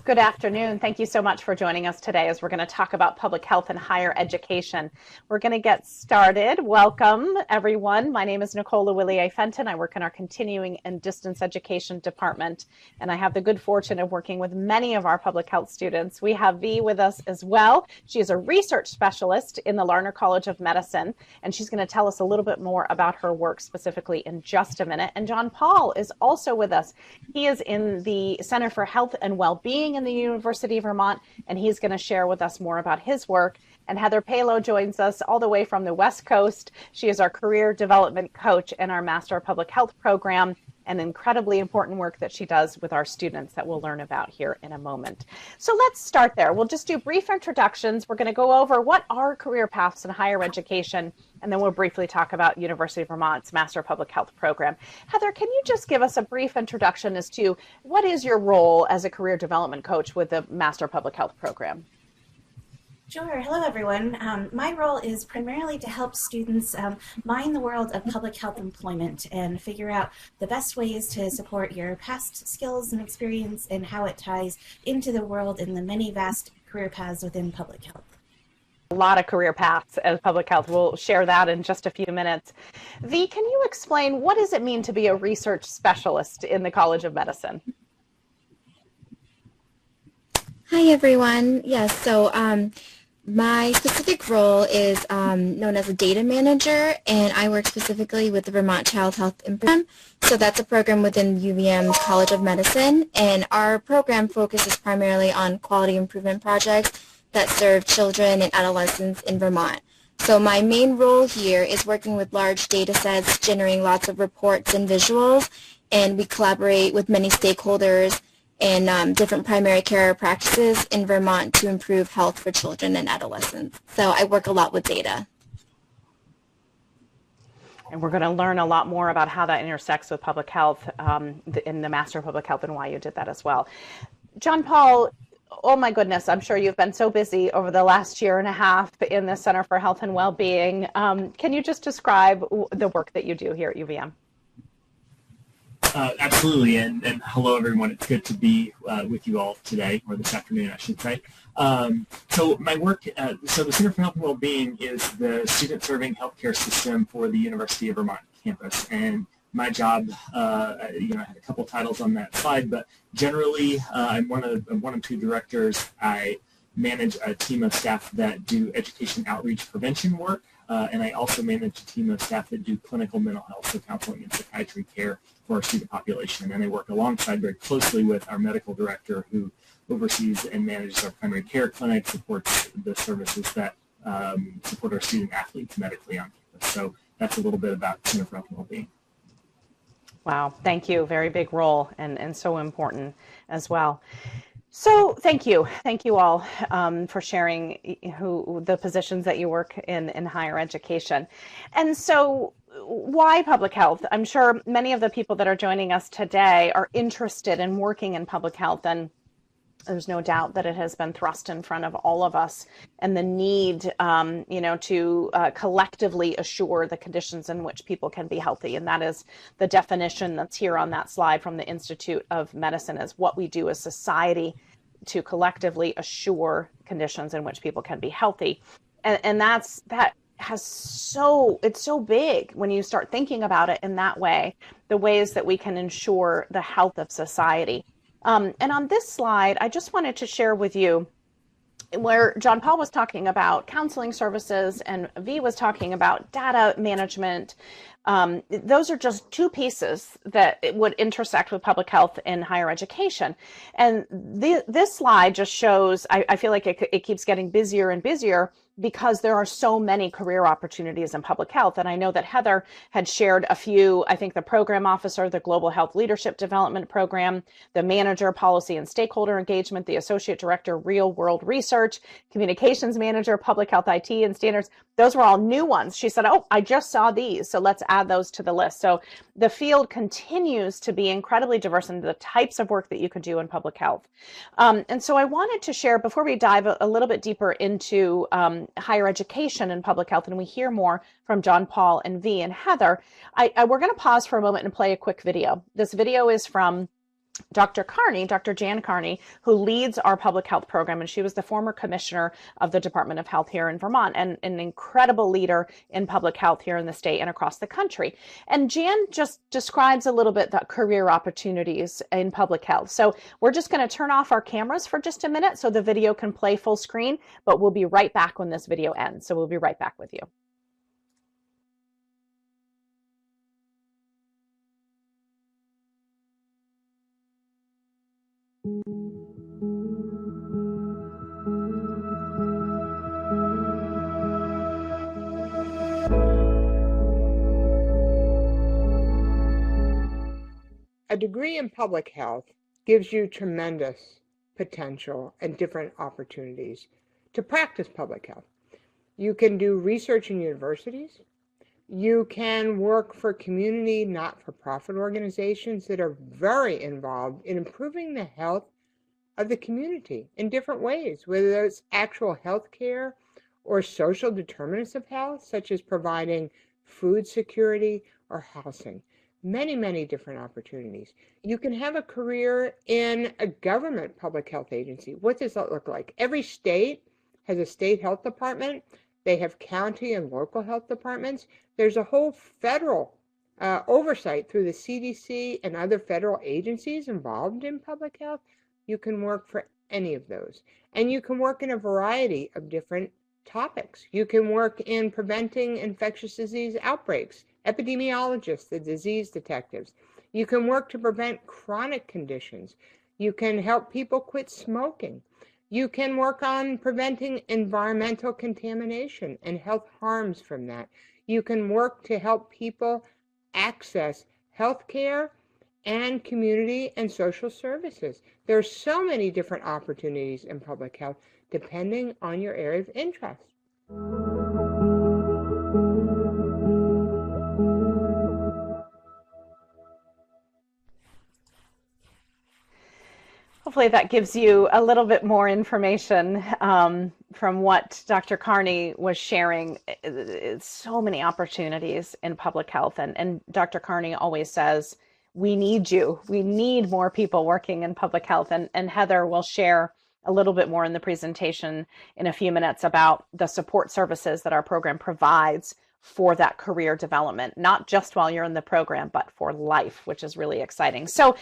Good afternoon. Thank you so much for joining us today as we're going to talk about public health and higher education. We're going to get started. Welcome, everyone. My name is Nicole Willier-Fenton. I work in our continuing and distance education department, and I have the good fortune of working with many of our public health students. We have Vi with us as well. She is a research specialist in the Larner College of Medicine, and she's going to tell us a little bit more about her work specifically in just a minute. And John Paul is also with us. He is in the Center for Health and Wellbeing in the University of Vermont, and he's going to share with us more about his work. And Heather Palo joins us all the way from the West Coast. She is our career development coach in our Master of Public Health program, and incredibly important work that she does with our students that we'll learn about here in a moment. So let's start there. We'll just do brief introductions. We're going to go over what are career paths in higher education, and then we'll briefly talk about University of Vermont's Master of Public Health program. Heather, can you just give us a brief introduction as to what is your role as a career development coach with the Master of Public Health program? Sure. Hello, everyone. My role is primarily to help students mine the world of public health employment and figure out the best ways to support your past skills and experience and how it ties into the world and the many vast career paths within public health. A lot of career paths as public health. We'll share that in just a few minutes. Vi, can you explain what does it mean to be a research specialist in the College of Medicine? Hi, everyone. Yes, so my specific role is known as a data manager, and I work specifically with the Vermont Child Health Program. So that's a program within UVM's College of Medicine, and our program focuses primarily on quality improvement projects that serve children and adolescents in Vermont. So my main role here is working with large data sets, generating lots of reports and visuals, and we collaborate with many stakeholders and different primary care practices in Vermont to improve health for children and adolescents. So I work a lot with data. And we're going to learn a lot more about how that intersects with public health in the Master of Public Health and why you did that as well. John Paul, oh my goodness, I'm sure you've been so busy over the last year and a half in the Center for Health and Wellbeing. Can you just describe the work that you do here at UVM? Absolutely, and hello everyone. It's good to be with you all today, or this afternoon, I should say. So my work, so the Center for Health and Wellbeing is the student-serving healthcare system for the University of Vermont campus, and my job, I had a couple titles on that slide, but generally I'm one of two directors. I manage a team of staff that do education outreach prevention work, and I also manage a team of staff that do clinical mental health, so counseling and psychiatry care for our student population. And I work alongside very closely with our medical director who oversees and manages our primary care clinic, supports the services that support our student athletes medically on campus. So that's a little bit about Center for Health and Wellbeing. Wow, thank you. Very big role and so important as well. So thank you all for sharing the positions that you work in higher education. And so why public health? I'm sure many of the people that are joining us today are interested in working in public health, and there's no doubt that it has been thrust in front of all of us, and the need, to collectively assure the conditions in which people can be healthy. And that is the definition that's here on that slide from the Institute of Medicine, as what we do as society to collectively assure conditions in which people can be healthy. And it's so big when you start thinking about it in that way, the ways that we can ensure the health of society. And on this slide, I just wanted to share with you where John Paul was talking about counseling services and Vi was talking about data management. Those are just two pieces that would intersect with public health in higher education. And this slide just shows, I feel like it keeps getting busier and busier because there are so many career opportunities in public health. And I know that Heather had shared a few, I think the program officer, the Global Health Leadership Development Program, the manager, policy and stakeholder engagement, the associate director, real world research, communications manager, public health IT and standards. Those were all new ones. She said, oh, I just saw these, so let's add those to the list. So the field continues to be incredibly diverse in the types of work that you could do in public health. And so I wanted to share, before we dive a little bit deeper into higher education and public health, and we hear more from John Paul and Vi and Heather, we're going to pause for a moment and play a quick video. This video is from Dr. Carney, Dr. Jan Carney, who leads our public health program, and she was the former commissioner of the Department of Health here in Vermont and an incredible leader in public health here in the state and across the country. And Jan just describes a little bit the career opportunities in public health. So we're just going to turn off our cameras for just a minute so the video can play full screen, but we'll be right back when this video ends. So we'll be right back with you. A degree in public health gives you tremendous potential and different opportunities to practice public health. You can do research in universities. You can work for community not-for-profit organizations that are very involved in improving the health of the community in different ways, whether it's actual health care or social determinants of health, such as providing food security or housing. Many, many different opportunities. You can have a career in a government public health agency. What does that look like? Every state has a state health department. They have county and local health departments. There's a whole federal oversight through the CDC and other federal agencies involved in public health. You can work for any of those. And you can work in a variety of different topics. You can work in preventing infectious disease outbreaks, epidemiologists, the disease detectives. You can work to prevent chronic conditions. You can help people quit smoking. You can work on preventing environmental contamination and health harms from that. You can work to help people access health care and community and social services. There are so many different opportunities in public health depending on your area of interest. Hopefully that gives you a little bit more information from what Dr. Carney was sharing. It's so many opportunities in public health. And Dr. Carney always says, we need you. We need more people working in public health. And Heather will share a little bit more in the presentation in a few minutes about the support services that our program provides for that career development, not just while you're in the program, but for life, which is really exciting. So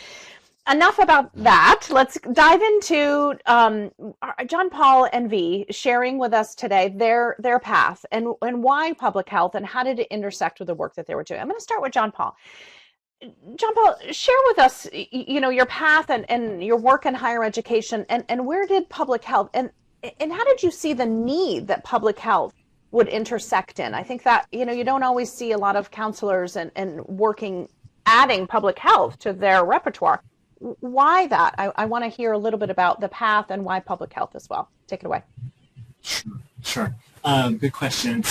enough about that. Let's dive into John Paul and V sharing with us today their path and why public health and how did it intersect with the work that they were doing. I'm going to start with John Paul. John Paul, share with us, your path and your work in higher education and where did public health and how did you see the need that public health would intersect in? I think that, you don't always see a lot of counselors and working, adding public health to their repertoire. Why that? I want to hear a little bit about the path and why public health as well. Take it away. Sure. Good questions.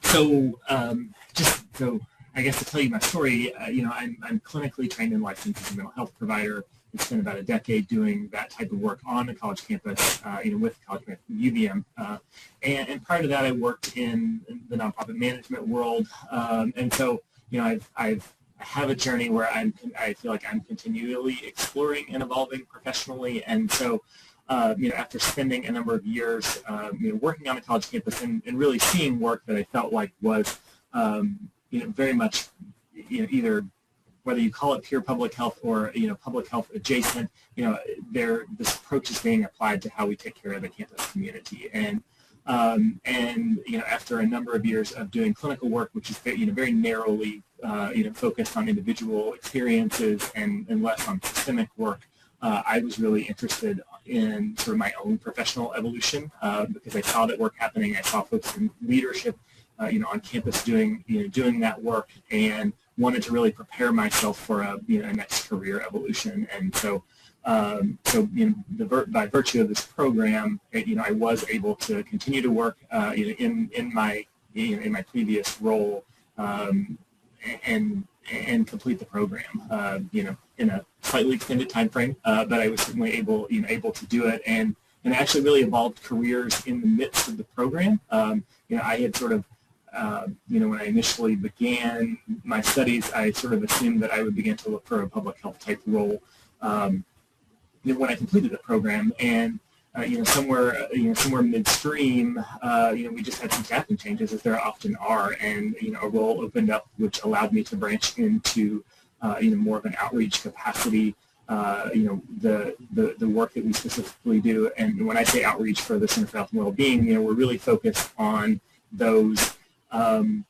So I guess to tell you my story, I'm clinically trained and licensed as a mental health provider. I spent about a decade doing that type of work on the college campus, with the college campus, UVM. And prior to that, I worked in the nonprofit management world. And so, I have a journey where I feel like I'm continually exploring and evolving professionally. And so, after spending a number of years, working on the college campus and really seeing work that I felt like was, very much, either whether you call it pure public health or, public health adjacent, this approach is being applied to how we take care of the campus community. And after a number of years of doing clinical work, which is, very narrowly, focused on individual experiences and less on systemic work, I was really interested in sort of my own professional evolution because I saw that work happening. I saw folks in leadership, on campus doing that work, and wanted to really prepare myself for a next career evolution. And so, by virtue of this program, I was able to continue to work, in my previous role, and complete the program, in a slightly extended time frame, but I was certainly able to do it, and actually really evolved careers in the midst of the program. I had sort of, when I initially began my studies, I sort of assumed that I would begin to look for a public health type role when I completed the program, and somewhere midstream, we just had some staffing changes, as there often are, and a role opened up which allowed me to branch into more of an outreach capacity. The work that we specifically do, and when I say outreach for the Center for Health and Wellbeing, we're really focused on those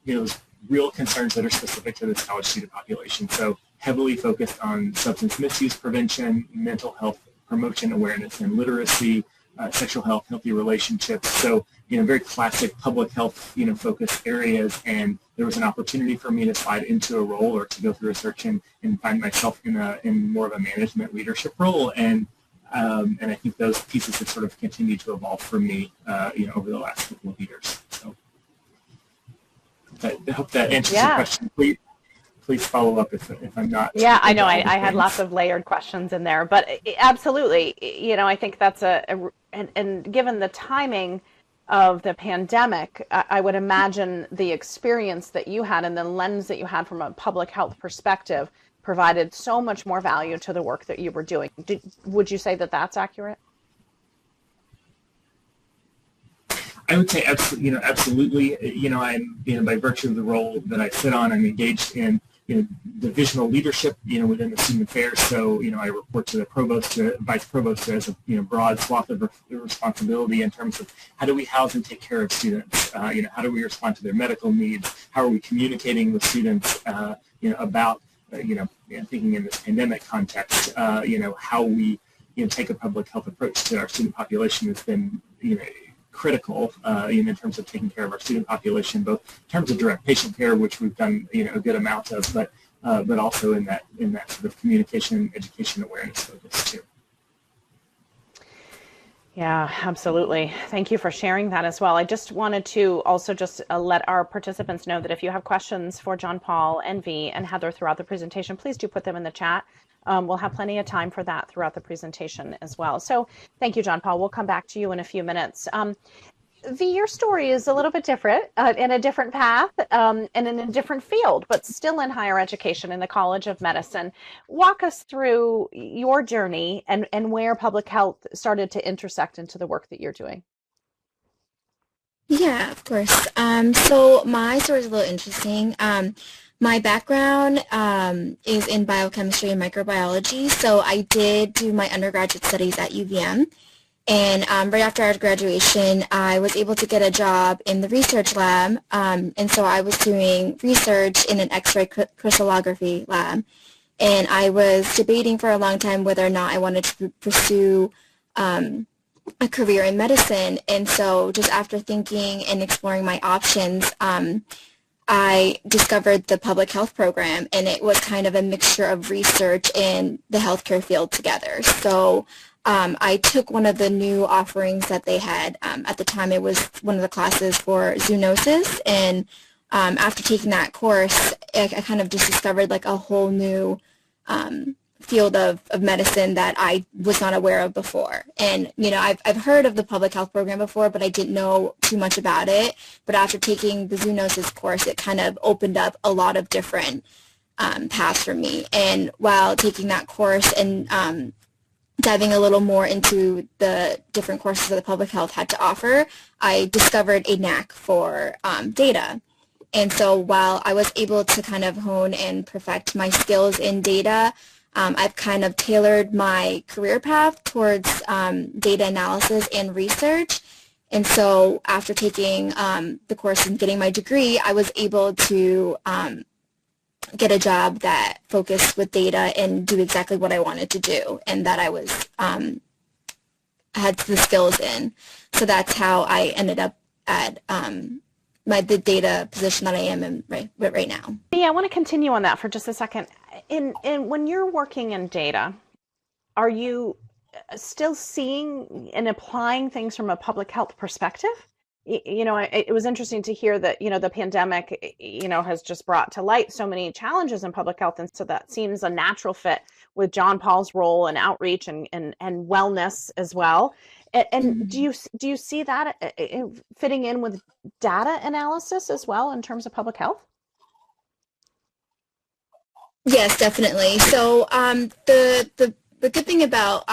those real concerns that are specific to this college student population. So heavily focused on substance misuse prevention, mental health promotion, awareness and literacy, sexual health, healthy relationships. So, very classic public health, focused areas. And there was an opportunity for me to slide into a role or to go through a search and find myself in more of a management leadership role. And I think those pieces have sort of continued to evolve for me, over the last couple of years. So I hope that answers your question. Please follow up if I'm not. Yeah, I know. I had lots of layered questions in there, but absolutely, I think that's and given the timing of the pandemic, I would imagine the experience that you had and the lens that you had from a public health perspective provided so much more value to the work that you were doing. Would you say that that's accurate? I would say absolutely. I'm, by virtue of the role that I sit on, I'm engaged in divisional leadership, within the student affairs. So, I report to the provost, to vice provost, as a broad swath of responsibility in terms of how do we house and take care of students? How do we respond to their medical needs? How are we communicating with students? About thinking in this pandemic context, how we take a public health approach to our student population has been critical in terms of taking care of our student population, both in terms of direct patient care, which we've done a good amount of, but also in that sort of communication, education, awareness focus too. Yeah, absolutely. Thank you for sharing that as well. I just wanted to also just let our participants know that if you have questions for John Paul, Envy, and Heather throughout the presentation, please do put them in the chat. We'll have plenty of time for that throughout the presentation as well. So thank you, John Paul. We'll come back to you in a few minutes. Your story is a little bit different, in a different path, and in a different field, but still in higher education in the College of Medicine. Walk us through your journey and where public health started to intersect into the work that you're doing. Yeah, of course. So my story is a little interesting. My background is in biochemistry and microbiology, so I did do my undergraduate studies at UVM. And right after our graduation, I was able to get a job in the research lab, and so I was doing research in an X-ray crystallography lab. And I was debating for a long time whether or not I wanted to pursue a career in medicine. And so just after thinking and exploring my options, I discovered the public health program, and it was kind of a mixture of research and the healthcare field together. So I took one of the new offerings that they had. At the time, it was one of the classes for zoonosis, and after taking that course, I kind of just discovered like a whole new field of medicine that I was not aware of before. And, I've heard of the public health program before, but I didn't know too much about it. But after taking the zoonosis course, it kind of opened up a lot of different paths for me. And while taking that course and diving a little more into the different courses that the public health had to offer, I discovered a knack for data. And so while I was able to kind of hone and perfect my skills in data, I've kind of tailored my career path towards data analysis and research. And so after taking the course and getting my degree, I was able to get a job that focused with data and do exactly what I wanted to do, and that I was had the skills in. So that's how I ended up at the data position that I am in right now. Yeah, I want to continue on that for just a second. When you're working in data, are you still seeing and applying things from a public health perspective? It was interesting to hear that, the pandemic, has just brought to light so many challenges in public health. And so that seems a natural fit with John Paul's role in outreach and wellness as well. And do you see that fitting in with data analysis as well in terms of public health? Yes, definitely. So the the good thing about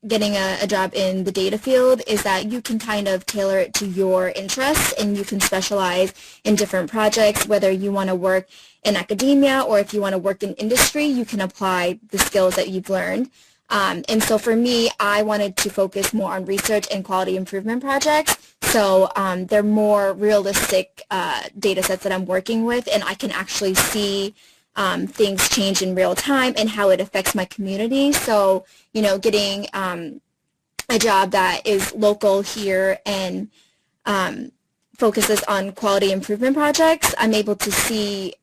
getting a job in the data field is that you can kind of tailor it to your interests, and you can specialize in different projects. Whether you want to work in academia or if you want to work in industry, you can apply the skills that you've learned. And so for me, I wanted to focus more on research and quality improvement projects. So they're more realistic data sets that I'm working with, and I can actually see things change in real time and how it affects my community. So, you know, getting a job that is local here and focuses on quality improvement projects, I'm able to see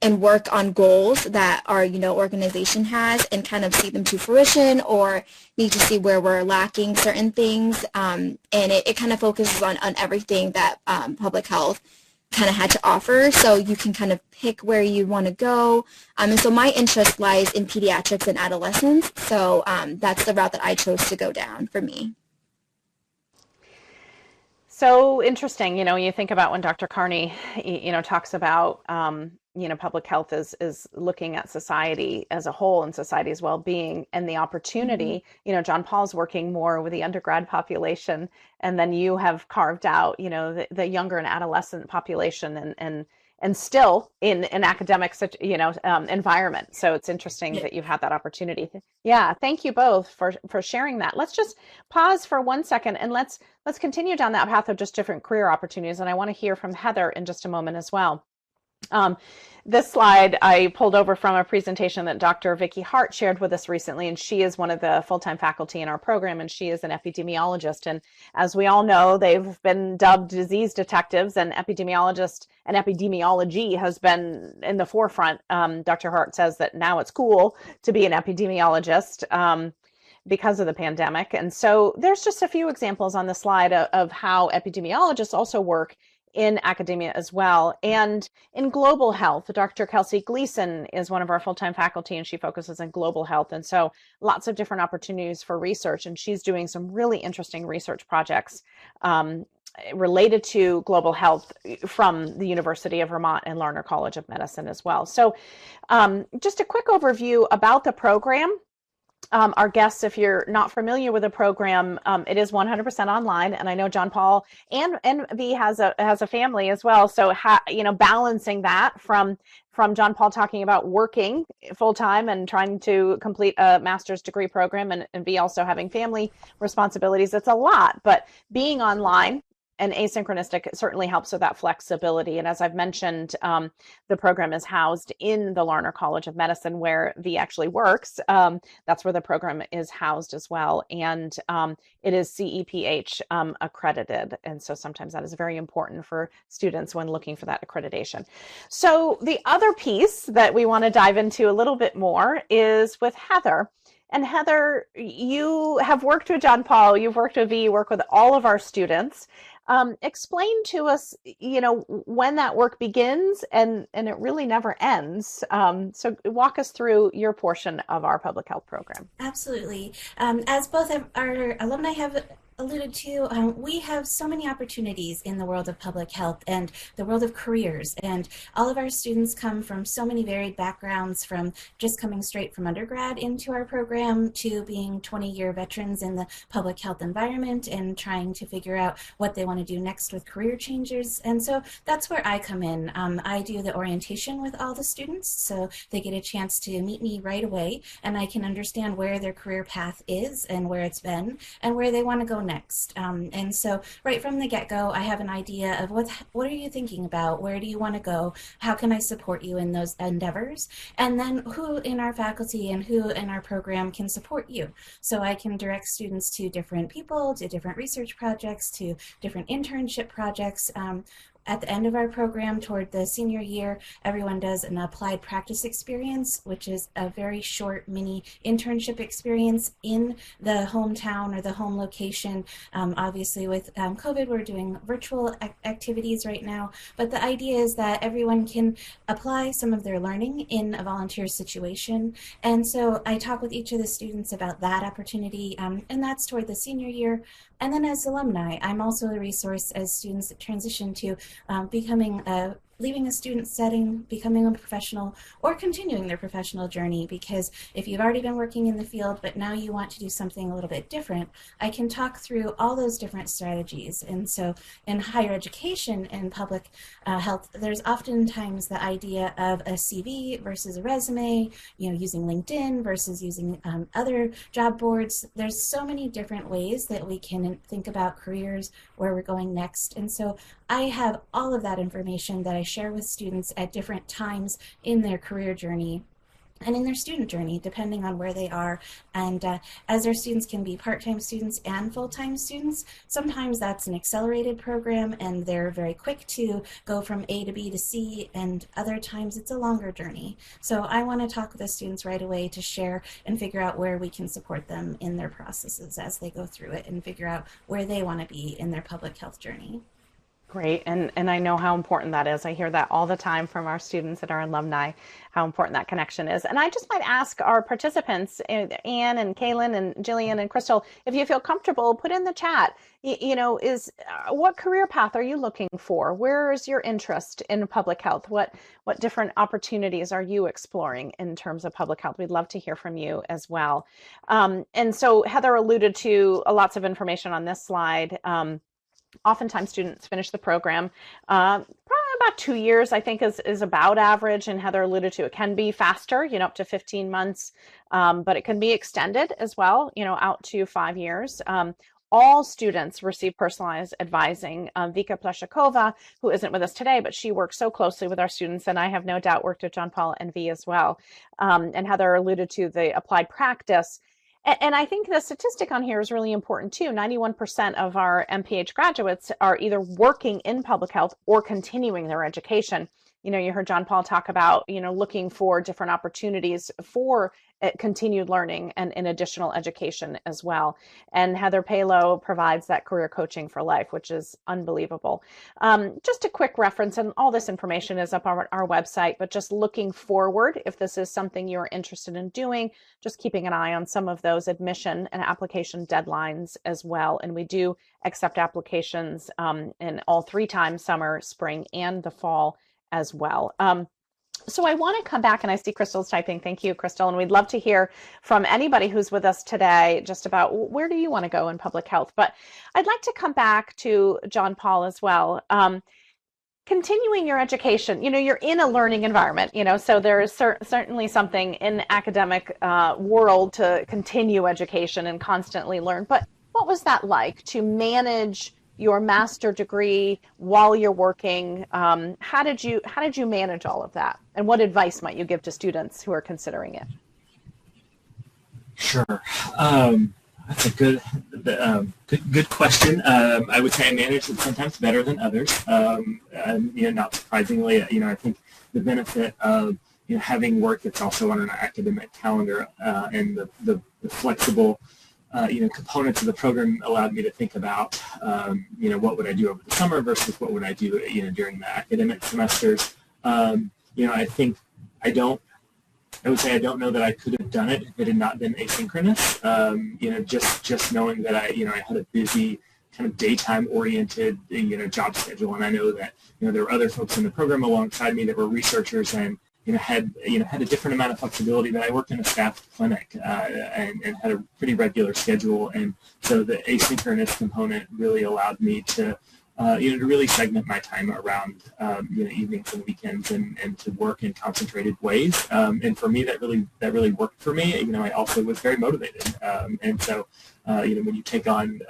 and work on goals that our, you know, organization has and kind of see them to fruition, or need to see where we're lacking certain things. And it kind of focuses on everything that public health kind of had to offer, so you can kind of pick where you want to go. And so my interest lies in pediatrics and adolescents, so that's the route that I chose to go down for me. So interesting, you know, you think about when Dr. Carney, you know, talks about, you know, public health is looking at society as a whole and society's well-being and the opportunity. You know, John Paul's working more with the undergrad population, and then you have carved out, you know, the younger and adolescent population, and still in an academic, you know, environment. So it's interesting that you've had that opportunity. Yeah, thank you both for sharing that. Let's just pause for 1 second and let's continue down that path of just different career opportunities. And I want to hear from Heather in just a moment as well. This slide I pulled over from a presentation that Dr. Vicki Hart shared with us recently, and she is one of the full-time faculty in our program, and she is an epidemiologist. And as we all know, they've been dubbed disease detectives, and epidemiologist and epidemiology has been in the forefront. Dr. Hart says that now it's cool to be an epidemiologist because of the pandemic. And so there's just a few examples on the slide of how epidemiologists also work in academia as well. And in global health, Dr. Kelsey Gleason is one of our full-time faculty, and she focuses on global health. And so lots of different opportunities for research. And she's doing some really interesting research projects related to global health from the University of Vermont and Larner College of Medicine as well. So just a quick overview about the program. Our guests, if you're not familiar with the program, it is 100% online, and I know John Paul and V has a family as well. So you know, balancing that from John Paul talking about working full time and trying to complete a master's degree program, and V also having family responsibilities. It's a lot, but being online and asynchronistic certainly helps with that flexibility. And as I've mentioned, the program is housed in the Larner College of Medicine, where V actually works. That's where the program is housed as well. And it is CEPH accredited. And so sometimes that is very important for students when looking for that accreditation. So the other piece that we want to dive into a little bit more is with Heather. And Heather, you have worked with John Paul, you've worked with V, you work with all of our students. Explain to us, you know, when that work begins and it really never ends. So walk us through your portion of our public health program. Absolutely. As both of our alumni have alluded to, we have so many opportunities in the world of public health and the world of careers, and all of our students come from so many varied backgrounds, from just coming straight from undergrad into our program to being 20-year veterans in the public health environment and trying to figure out what they want to do next with career changes. And so that's where I come in. I do the orientation with all the students, so they get a chance to meet me right away, and I can understand where their career path is and where it's been and where they want to go next. And so right from the get-go, I have an idea of what are you thinking about? Where do you want to go? How can I support you in those endeavors? And then who in our faculty and who in our program can support you? So I can direct students to different people, to different research projects, to different internship projects. At the end of our program, toward the senior year, everyone does an applied practice experience, which is a very short mini internship experience in the hometown or the home location. Obviously with COVID, we're doing virtual activities right now, but the idea is that everyone can apply some of their learning in a volunteer situation. And so I talk with each of the students about that opportunity, and that's toward the senior year. And then as alumni, I'm also a resource as students transition to becoming a leaving a student setting, becoming a professional, or continuing their professional journey. Because if you've already been working in the field, but now you want to do something a little bit different, I can talk through all those different strategies. And so in higher education and public health, there's oftentimes the idea of a CV versus a resume, using LinkedIn versus using other job boards. There's so many different ways that we can think about careers, where we're going next. And so I have all of that information that I share with students at different times in their career journey and in their student journey, depending on where they are. And as our students can be part-time students and full-time students, sometimes that's an accelerated program and they're very quick to go from A to B to C, and other times it's a longer journey. So I want to talk with the students right away to share and figure out where we can support them in their processes as they go through it, and figure out where they want to be in their public health journey. Great, and I know how important that is. I hear that all the time from our students and our alumni, how important that connection is. And I just might ask our participants, Anne and Kaylin and Jillian and Crystal, if you feel comfortable, put in the chat, what career path are you looking for? Where is your interest in public health? What different opportunities are you exploring in terms of public health? We'd love to hear from you as well. And so Heather alluded to lots of information on this slide. Oftentimes students finish the program, probably about 2 years, I think is about average. And Heather alluded to, it can be faster, up to 15 months, but it can be extended as well, out to 5 years. All students receive personalized advising. Vika Pleshakova, who isn't with us today, but she works so closely with our students, and I have no doubt worked with John Paul and V as well. And Heather alluded to the applied practice. And I think the statistic on here is really important too. 91% of our MPH graduates are either working in public health or continuing their education. You heard John Paul talk about, looking for different opportunities for continued learning and in additional education as well. And Heather Palo provides that career coaching for life, which is unbelievable. Just a quick reference, and all this information is up on our website, but just looking forward, if this is something you're interested in doing, just keeping an eye on some of those admission and application deadlines as well. And we do accept applications in all 3 times, summer, spring, and the fall as well. So I want to come back, and I see Crystal's typing. Thank you, Crystal. And we'd love to hear from anybody who's with us today just about where do you want to go in public health. But I'd like to come back to John Paul as well. Continuing your education, you're in a learning environment, so there is certainly something in academic world to continue education and constantly learn. But what was that like to manage your master degree while you're working? How did you manage all of that? And what advice might you give to students who are considering it? Sure. That's a good question. I would say I manage it sometimes better than others. Not surprisingly, I think the benefit of having work that's also on an academic calendar and the flexible components of the program allowed me to think about, what would I do over the summer versus what would I do, during the academic semesters. I would say I don't know that I could have done it if it had not been asynchronous. Just knowing that I had a busy kind of daytime oriented, job schedule. And I know that, there were other folks in the program alongside me that were researchers and, had a different amount of flexibility, but I worked in a staffed clinic and had a pretty regular schedule, and so the asynchronous component really allowed me to to really segment my time around evenings and weekends and to work in concentrated ways. And for me, that really worked for me. I also was very motivated, and so when you take on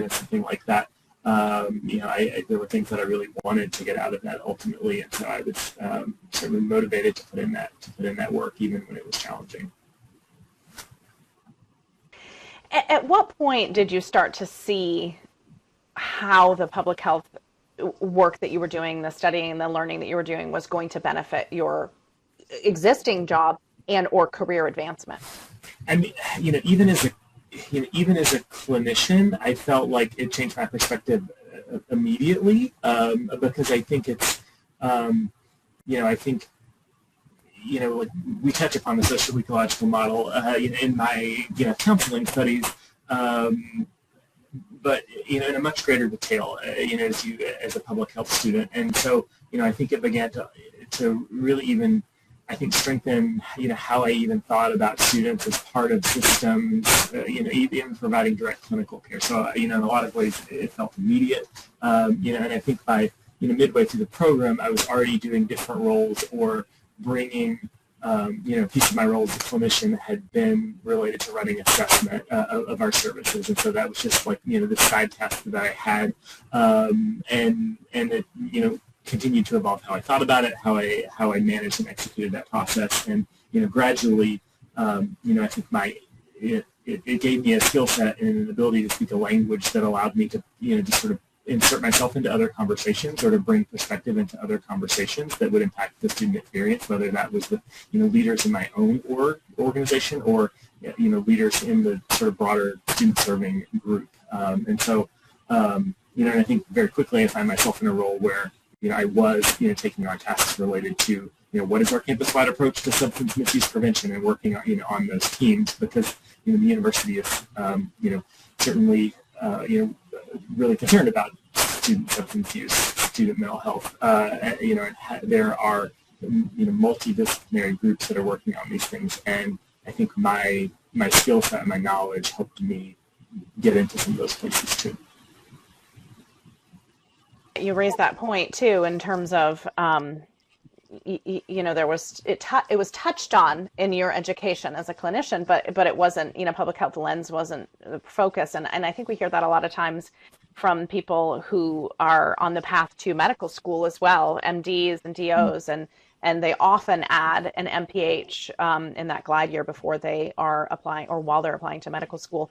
something like that. There were things that I really wanted to get out of that ultimately, and so I was certainly motivated to put in that work, even when it was challenging. At what point did you start to see how the public health work that you were doing, the studying and the learning that you were doing, was going to benefit your existing job and or career advancement? I mean, even as a clinician, I felt like it changed my perspective immediately, because I think it's, like we touch upon the social ecological model in my, counseling studies. but in a much greater detail, as a public health student. And so, I think it began to really even, I think, strengthen, how I even thought about students as part of systems, even providing direct clinical care. So, in a lot of ways, it felt immediate, and I think by, midway through the program, I was already doing different roles or bringing, a piece of my role as a clinician had been related to running assessment of our services. And so that was just like, the side task that I had, and it, continued to evolve how I thought about it, how I managed and executed that process, and gradually, I think it gave me a skill set and an ability to speak a language that allowed me to just sort of insert myself into other conversations or to bring perspective into other conversations that would impact the student experience, whether that was the leaders in my own organization or leaders in the sort of broader student serving group, and so and I think very quickly I find myself in a role where I was, taking on tasks related to, what is our campus-wide approach to substance misuse prevention, and working on, on those teams, because, the university is, certainly, really concerned about student substance use, student mental health. There are, multidisciplinary groups that are working on these things, and I think my skill set and my knowledge helped me get into some of those places too. You raised that point too, in terms of, there was it was touched on in your education as a clinician, but it wasn't, public health lens wasn't the focus, and I think we hear that a lot of times from people who are on the path to medical school as well, MDs and DOs, and they often add an MPH in that glide year before they are applying or while they're applying to medical school.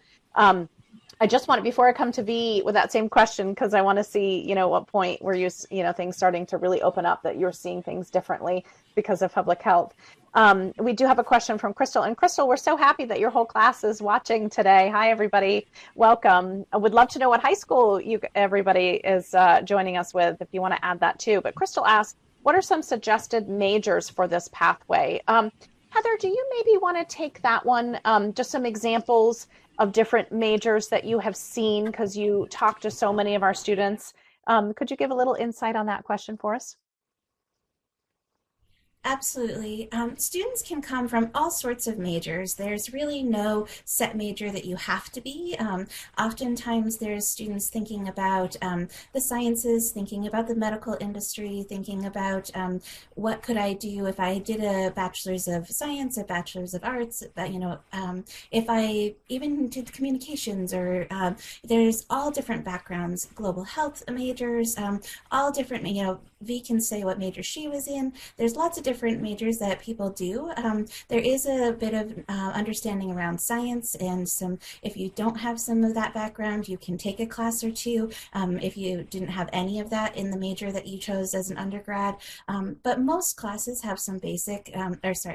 I just want, before I come to V with that same question, because I want to see, what point were you, things starting to really open up, that you're seeing things differently because of public health. We do have a question from Crystal. And Crystal, we're so happy that your whole class is watching today. Hi, everybody. Welcome. I would love to know what high school everybody is joining us with, if you want to add that too. But Crystal asks, what are some suggested majors for this pathway? Heather, do you maybe want to take that one? Just some examples of different majors that you have seen, because you talk to so many of our students. Could you give a little insight on that question for us? Absolutely. Students can come from all sorts of majors. There's really no set major that you have to be. Oftentimes there's students thinking about the sciences, thinking about the medical industry, thinking about what could I do if I did a bachelor's of science, a bachelor's of arts, if I even did communications, or there's all different backgrounds, global health majors, all different, V can say what major she was in. There's lots of different majors that people do. There is a bit of understanding around science, and if you don't have some of that background, you can take a class or two if you didn't have any of that in the major that you chose as an undergrad. But most classes have some basic,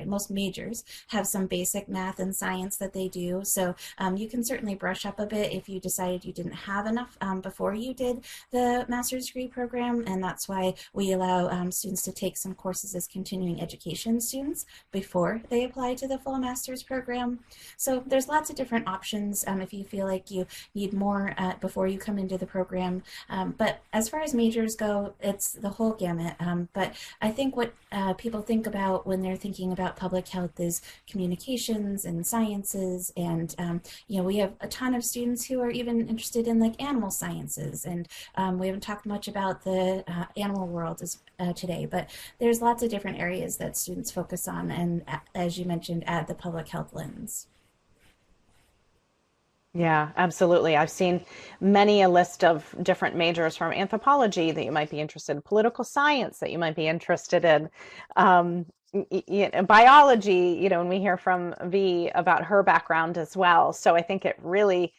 most majors have some basic math and science that they do. So you can certainly brush up a bit if you decided you didn't have enough before you did the master's degree program, and that's why we allow students to take some courses as continuing education students before they apply to the full master's program. So there's lots of different options if you feel like you need more before you come into the program. But as far as majors go, it's the whole gamut. But I think what people think about when they're thinking about public health is communications and sciences, and we have a ton of students who are even interested in like animal sciences, and we haven't talked much about the animal world today, but there's lots of different areas that students focus on, and as you mentioned, add the public health lens. Yeah, absolutely. I've seen many a list of different majors, from anthropology that you might be interested in, political science that you might be interested in, biology, and we hear from V about her background as well. So I think it really,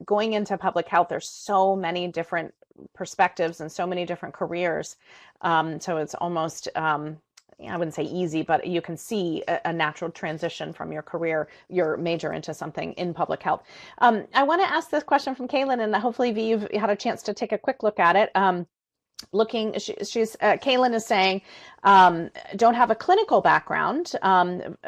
going into public health, there's so many different perspectives and so many different careers. So it's almost, I wouldn't say easy, but you can see a natural transition from your career, your major, into something in public health. I want to ask this question from Kaylin, and hopefully V, you've had a chance to take a quick look at it. Kaylin is saying, don't have a clinical background.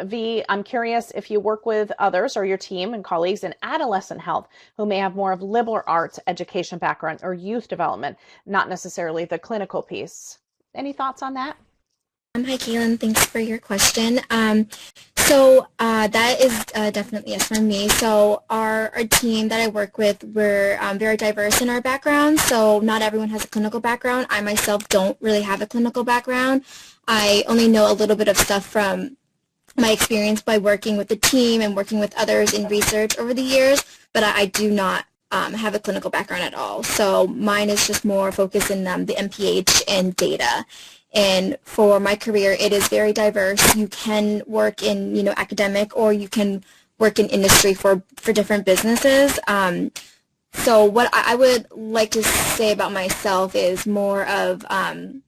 V, I'm curious if you work with others or your team and colleagues in adolescent health who may have more of liberal arts education background or youth development, not necessarily the clinical piece. Any thoughts on that? Hi, Kaylin. Thanks for your question. That is definitely yes for me. So our team that I work with, we're very diverse in our backgrounds. So not everyone has a clinical background. I myself don't really have a clinical background. I only know a little bit of stuff from my experience by working with the team and working with others in research over the years, but I do not have a clinical background at all. So mine is just more focused in the MPH and data. And for my career, it is very diverse. You can work in, academic, or you can work in industry for different businesses. So what I would like to say about myself is more of, I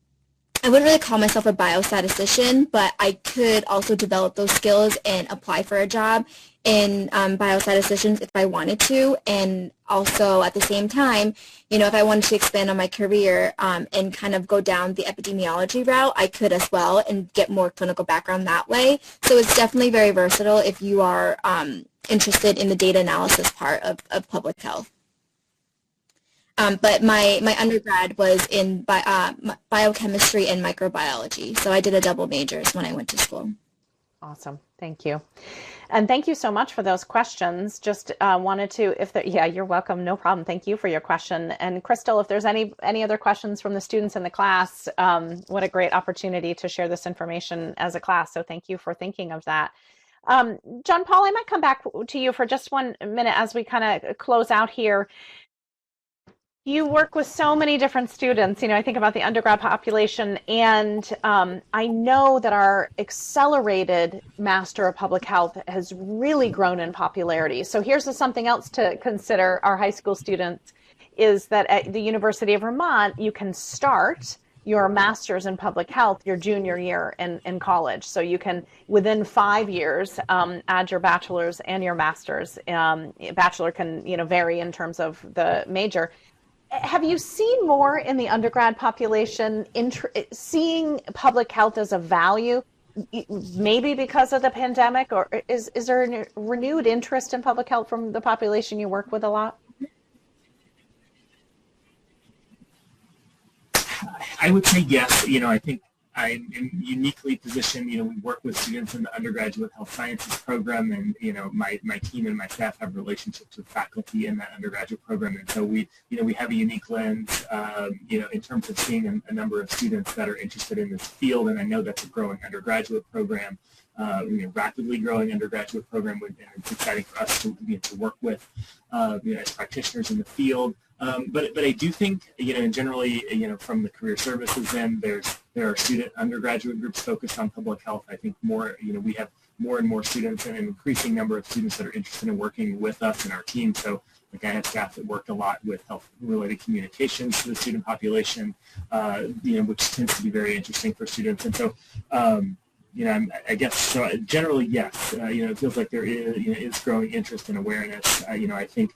wouldn't really call myself a biostatistician, but I could also develop those skills and apply for a job in biostatisticians if I wanted to. And also at the same time, if I wanted to expand on my career and kind of go down the epidemiology route, I could as well and get more clinical background that way. So it's definitely very versatile if you are interested in the data analysis part of public health. But my undergrad was in biochemistry and microbiology, so I did a double majors when I went to school. Awesome. Thank you. And thank you so much for those questions. Just wanted to, you're welcome. No problem. Thank you for your question. And Crystal, if there's any other questions from the students in the class, what a great opportunity to share this information as a class. So thank you for thinking of that. John Paul, I might come back to you for just 1 minute as we kind of close out here. You work with so many different students. I think about the undergrad population, and I know that our accelerated Master of Public Health has really grown in popularity. So here's something else to consider, our high school students, is that at the University of Vermont, you can start your master's in public health your junior year in college. So you can, within 5 years, add your bachelor's and your master's. Bachelor can vary in terms of the major. Have you seen more in the undergrad population seeing public health as a value, maybe because of the pandemic, or is there a renewed interest in public health from the population you work with a lot? I would say yes. I think I'm uniquely positioned. We work with students in the undergraduate health sciences program, and my team and my staff have relationships with faculty in that undergraduate program, and so we have a unique lens, in terms of seeing a number of students that are interested in this field. And I know that's a growing undergraduate program, rapidly growing undergraduate program, and it's exciting for us to work with, as practitioners in the field. But I do think, and generally, from the career services end, there are student undergraduate groups focused on public health. I think more, we have more and more students and an increasing number of students that are interested in working with us and our team. So, I have staff that work a lot with health-related communications to the student population, which tends to be very interesting for students. And so, I guess, so generally, yes, it feels like there is growing interest and awareness. I think,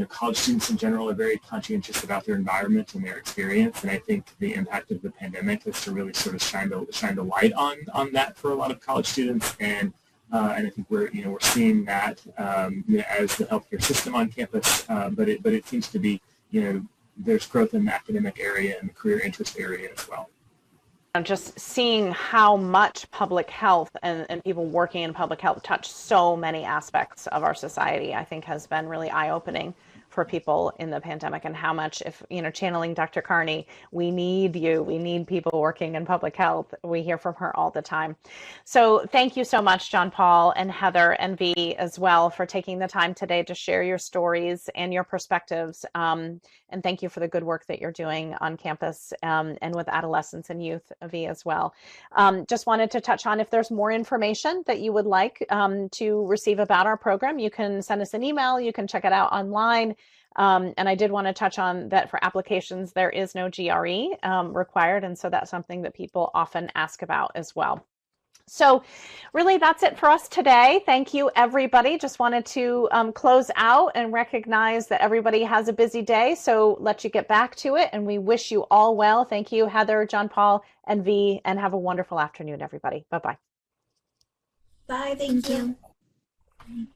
college students in general are very conscientious about their environment and their experience, and I think the impact of the pandemic is to really sort of shine the light on that for a lot of college students, and I think we're seeing that as the healthcare system on campus, but it seems to be there's growth in the academic area and the career interest area as well. Just seeing how much public health and people working in public health touch so many aspects of our society, I think has been really eye-opening for people in the pandemic, and how much, if channeling Dr. Carney, we need you. We need people working in public health. We hear from her all the time. So thank you so much, John Paul and Heather and V as well, for taking the time today to share your stories and your perspectives. And thank you for the good work that you're doing on campus and with adolescents and youth, V, as well. Just wanted to touch on, if there's more information that you would like to receive about our program, you can send us an email. You can check it out online. And I did want to touch on that for applications, there is no GRE required. And so that's something that people often ask about as well. So really, that's it for us today. Thank you, everybody. Just wanted to close out and recognize that everybody has a busy day, so let you get back to it. And we wish you all well. Thank you, Heather, John Paul, and V, and have a wonderful afternoon, everybody. Bye-bye. Bye. Thank you. you.